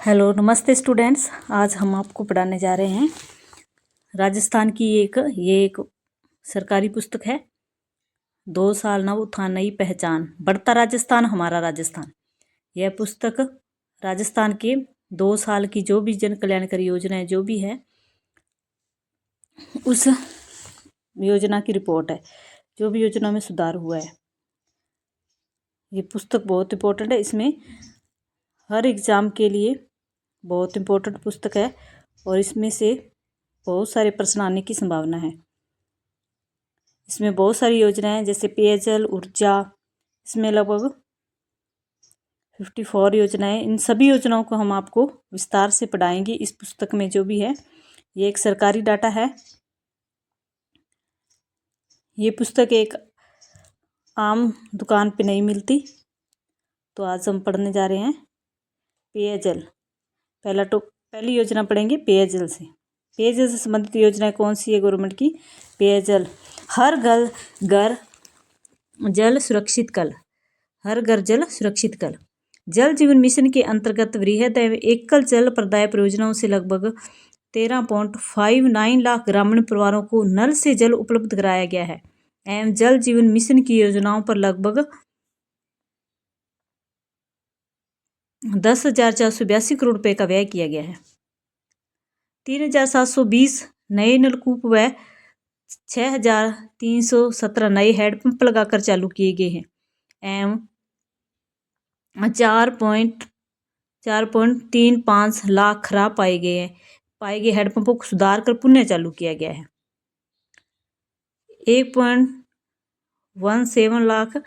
Hello नमस्ते students. आज हम आपको पढ़ाने जा रहे हैं राजस्थान की ये एक सरकारी पुस्तक है। 2 साल नव उत्थान नई पहचान, बढ़ता राजस्थान हमारा राजस्थान। यह पुस्तक राजस्थान के 2 साल की जो भी जन कल्याणकारी योजनाएं जो भी है उस योजना की रिपोर्ट है, जो भी योजना में सुधार हुआ है। ये पुस्तक बहुत इम्पोर्टेंट है। इसमें हर एग्ज़ाम के लिए बहुत इम्पोर्टेंट पुस्तक है और इसमें से बहुत सारे प्रश्न आने की संभावना है। इसमें बहुत सारी योजनाएं जैसे पेयजल, ऊर्जा, इसमें लगभग 54 योजनाएं। इन सभी योजनाओं को हम आपको विस्तार से पढ़ाएंगे इस पुस्तक में जो भी है। ये एक सरकारी डाटा है। ये पुस्तक एक आम दुकान पे नहीं मिलती। तो आज हम पढ़ने जा रहे हैं पेयजल। पहली योजना पढ़ेंगे पेयजल से। पेयजल से संबंधित योजनाएं कौन सी है गवर्नमेंट की? पेयजल, हर घर जल सुरक्षित कल, हर घर जल सुरक्षित कल। जल जीवन मिशन के अंतर्गत वृहद एवं एकल जल प्रदाय परियोजनाओं से लगभग 13.59 लाख ग्रामीण परिवारों को नल से जल उपलब्ध कराया गया है एवं जल जीवन मिशन की योजनाओं पर लगभग 10,482 करोड़ रुपए का व्यय किया गया है। 3,720 नए नलकूप व 6,317 नए हैंडपंप लगाकर चालू किए गए हैं एवं 4.35 लाख खराब पाए गए हैंडपंपों को सुधार कर पुनः चालू किया गया है। 1.17 लाख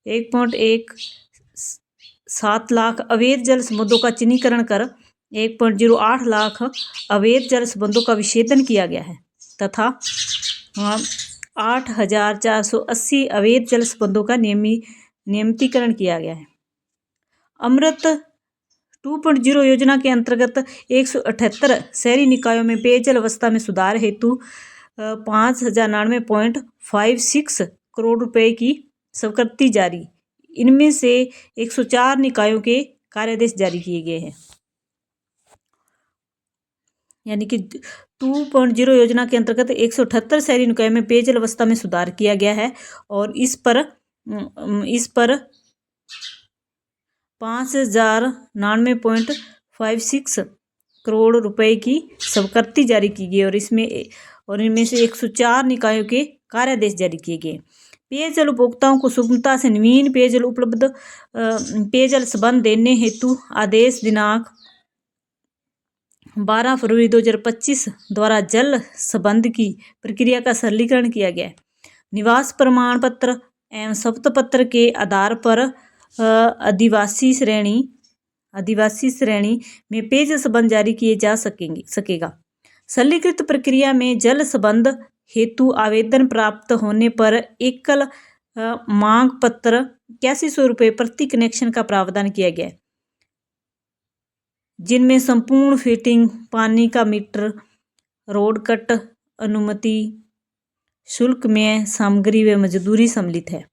1.17 लाख अवैध जल संबंधों का चिन्हीकरण कर 1.08 लाख अवैध जल संबंधों का विच्छेदन किया गया है तथा 8,480 अवैध जल संबंधों का नियमितीकरण किया गया है। अमृत 2.0 योजना के अंतर्गत 178 शहरी निकायों में पेयजल अवस्था में सुधार हेतु 5,099.56 करोड़ रुपए की स्वीकृति जारी। इनमें से 104 निकायों के कार्यादेश जारी किए गए हैं। यानी कि 2.0 योजना के अंतर्गत 178 शहरी निकायों में पेयजल अवस्था में सुधार किया गया है और इस पर 5,099.56 करोड़ रुपए की स्वीकृति जारी की गई और इनमें से 104 निकायों के कार्यादेश जारी किए गए। पेयजल उपभोक्ताओं को सुगमता से नवीन पेयजल संबंध देने हेतु आदेश दिनांक 12 फरवरी 2025 द्वारा जल संबंध की प्रक्रिया का सरलीकरण किया गया है। निवास प्रमाण पत्र एवं शपथ पत्र के आधार पर आदिवासी श्रेणी में पेयजल संबंध जारी किए जा सकेगा। सरलीकृत प्रक्रिया में जल संबंध हेतु आवेदन प्राप्त होने पर एकल मांग पत्र 8100 रुपये प्रति कनेक्शन का प्रावधान किया गया है, जिनमें संपूर्ण फिटिंग, पानी का मीटर, रोड कट, अनुमति शुल्क में सामग्री व मजदूरी सम्मिलित है।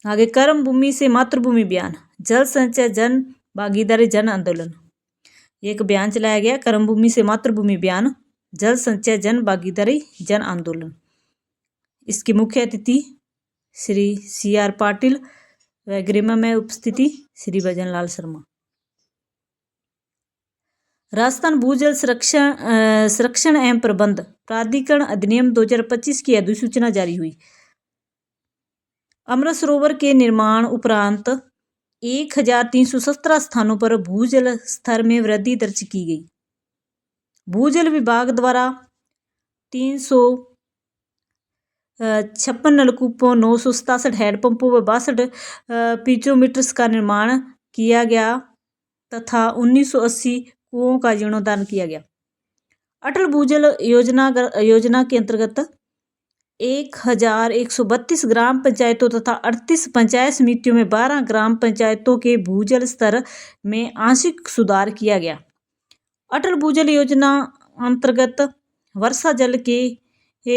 आगे कर्म भूमि से मातृभूमि अभियान, जल संचय जन भागीदारी जन आंदोलन। एक अभियान चलाया गया कर्म भूमि से मातृभूमि अभियान, जल संचय जन भागीदारी जन आंदोलन। इसकी मुख्य अतिथि श्री CR पाटिल व गरिमा में उपस्थिति श्री भजन लाल शर्मा। राजस्थान भूजल संरक्षण एवं प्रबंध प्राधिकरण अधिनियम 2025 की अधिसूचना जारी हुई। अमृत सरोवर के निर्माण उपरांत 1,317 स्थानों पर भूजल स्तर में वृद्धि दर्ज की गई। भूजल विभाग द्वारा 356 नलकूपों, 967 हैंडपंपों व 62 पिचोमीटर्स का निर्माण किया गया तथा 1980 कुओं का जीर्णोद्धार किया गया। अटल भूजल योजना के अंतर्गत 1,132 ग्राम पंचायतों तथा 38 पंचायत समितियों में 12 ग्राम पंचायतों के भूजल स्तर में आंशिक सुधार किया गया। अटल भूजल योजना अंतर्गत वर्षा जल के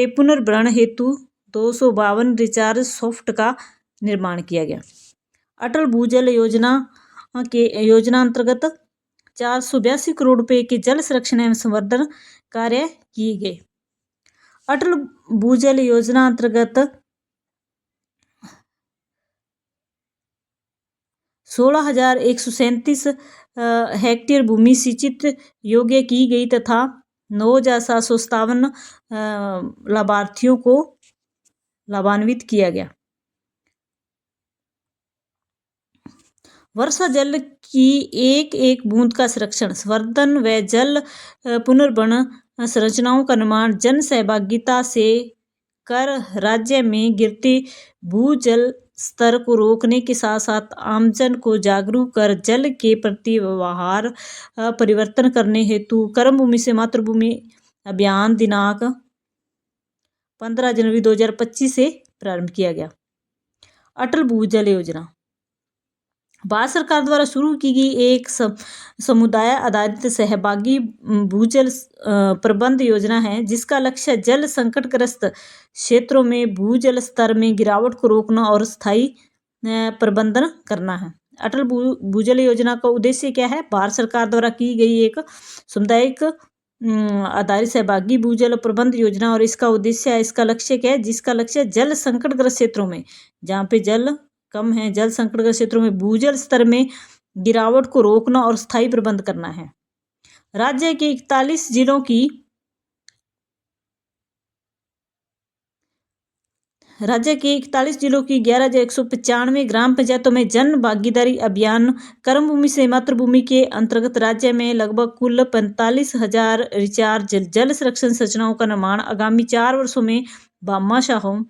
पुनर्भरण हेतु 252 रिचार्ज सॉफ्ट का निर्माण किया गया। अटल भूजल योजना के योजना अंतर्गत 482 करोड़ रुपए के जल संरक्षण एवं संवर्धन कार्य किए गए। अटल भूजल योजना अंतर्गत 16,137 हेक्टेयर भूमि सिंचित योग्य की गई तथा 9,757 लाभार्थियों को लाभान्वित किया गया। वर्षा जल की एक एक बूंद का संरक्षण, संवर्धन व जल पुनर्भरण संरचनाओं का निर्माण जन सहभागिता से कर राज्य में गिरते भूजल स्तर को रोकने के साथ साथ आमजन को जागरूक कर जल के प्रति व्यवहार परिवर्तन करने हेतु कर्म भूमि से मातृभूमि अभियान दिनांक 15 जनवरी 2025 से प्रारंभ किया गया। अटल भूजल योजना भारत सरकार द्वारा शुरू की गई एक समुदाय आधारित सहभागी भूजल प्रबंध योजना है, जिसका लक्ष्य जल संकटग्रस्त क्षेत्रों में भूजल स्तर में गिरावट को रोकना और स्थायी प्रबंधन करना है। अटल भूजल योजना का उद्देश्य क्या है? भारत सरकार द्वारा की गई एक सामुदायिक आधारित सहभागी भूजल प्रबंध योजना, और इसका उद्देश्य है, इसका लक्ष्य क्या है? जिसका लक्ष्य जल संकटग्रस्त क्षेत्रों में, जहाँ पे जल कम है, जल संकटग्रस्त क्षेत्रों में भूजल स्तर में गिरावट को रोकना और स्थायी प्रबंध करना है। राज्य के 41 जिलों की 11,195 ग्राम पंचायतों में जन भागीदारी अभियान कर्म भूमि से मातृभूमि के अंतर्गत राज्य में लगभग कुल 45,000 रिचार्ज जल संरक्षण संरचनाओं का निर्माण आगामी 4 वर्षों में भामाशाहों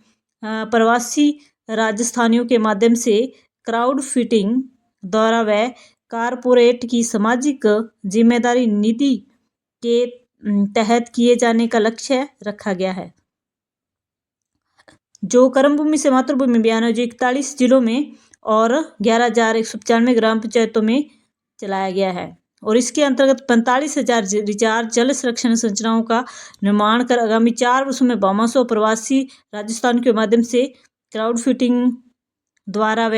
प्रवासी राजस्थानियों के माध्यम से क्राउड फंडिंग द्वारा व कारपोरेट की सामाजिक जिम्मेदारी निधि के तहत किए जाने का लक्ष्य रखा गया है। जो कर्म भूमि से मातृभूमि अभियान है, जो 41 जिलों में और 11,195 ग्राम पंचायतों में चलाया गया है, और इसके अंतर्गत 45,000 रिचार्ज जल संरक्षण संरचनाओं का निर्माण कर आगामी 4 वर्षों में 52 प्रवासी राजस्थान के माध्यम से क्राउड फंडिंग द्वारा व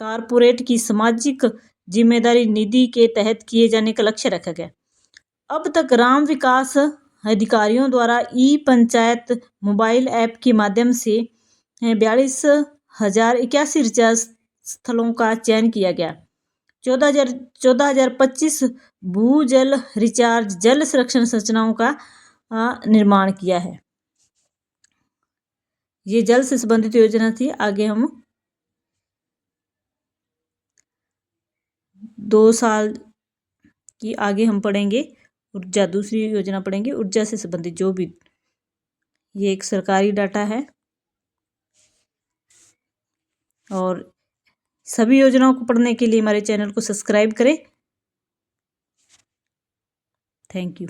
कारपोरेट की सामाजिक जिम्मेदारी निधि के तहत किए जाने का लक्ष्य रखा गया। अब तक ग्राम विकास अधिकारियों द्वारा ई पंचायत मोबाइल ऐप के माध्यम से 42,081 रिचार्ज स्थलों का चयन किया गया। 14,025 भूजल रिचार्ज जल संरक्षण संरचनाओं का निर्माण किया है। ये जल से संबंधित योजना थी। आगे हम 2 साल की आगे हम पढ़ेंगे ऊर्जा, दूसरी योजना पढ़ेंगे ऊर्जा से संबंधित, जो भी ये एक सरकारी डाटा है, और सभी योजनाओं को पढ़ने के लिए हमारे चैनल को सब्सक्राइब करें। Thank you.